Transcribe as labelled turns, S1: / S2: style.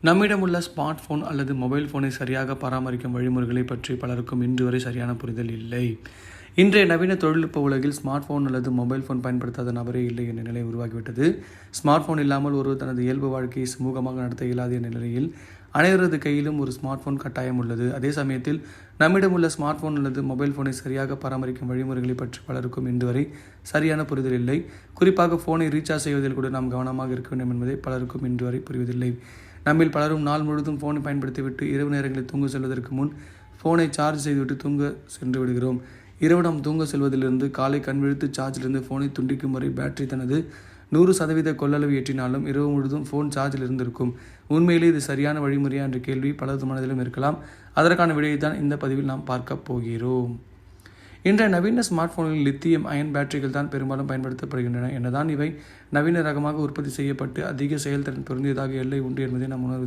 S1: நம்மிடம் உள்ள smart phone அல்லது மொபைல் போனை சரியாக பராமரிக்கும் வழிமுறைகளை பற்றி பலருக்கும் இன்று வரை சரியான புரிதல் இல்லை. இன்றைய நவீன தொழில்நுட்ப உலகில் ஸ்மார்ட் போன் அல்லது மொபைல் போன் பயன்படுத்தாத நபரே இல்லை என்ற நிலை உருவாகிவிட்டது. ஸ்மார்ட் போன் இல்லாமல் ஒருவர் தனது இயல்பு வாழ்க்கையை சுமூகமாக நடத்த இயலாத நிலையில் அனைவரது கையிலும் ஒரு ஸ்மார்ட் போன் கட்டாயம் உள்ளது. அதே சமயத்தில் நம்மிடம் உள்ள ஸ்மார்ட் போன் அல்லது மொபைல் போனை சரியாக பராமரிக்கும் வழிமுறைகளை பற்றி பலருக்கும் இன்று வரை சரியான புரிதல் இல்லை. குறிப்பாக போனை ரீசார்ஜ் செய்வதில் கூட நாம் கவனமாக இருக்க வேண்டும் என்பதை பலருக்கும் இன்று வரை புரிவதில்லை. நம்மில் பலரும் நாள் முழுவதும் போனை பயன்படுத்திவிட்டு இரவு நேரங்களில் தூங்க செல்வதற்கு முன் போனை சார்ஜ் செய்துவிட்டு தூங்க சென்று விடுகிறோம். இரவு நாம் தூங்க செல்வதிலிருந்து காலை கண் விழித்து சார்ஜிலிருந்து போனை துண்டிக்கும் வரை பேட்டரி தனது 100% கொள்ளளவு ஏற்றினாலும் இரவு முழுவதும் போன் சார்ஜில் இருந்திருக்கும். உண்மையிலே இது சரியான வழிமுறையா என்ற கேள்வி பலரது மனதிலும் இருக்கலாம். அதற்கான விடையை தான் இந்த பதிவில் நாம் பார்க்க போகிறோம். இன்றைய நவீன ஸ்மார்ட் போனில் லித்தியம் அயன் பேட்டரிகள் தான் பெரும்பாலும் பயன்படுத்தப்படுகின்றன. என்னதான் இவை நவீன ரகமாக உற்பத்தி செய்யப்பட்டு அதிக செயல்திறன் பொருந்தியதாக எல்லை உண்டு என்பதை நாம் உணர்வது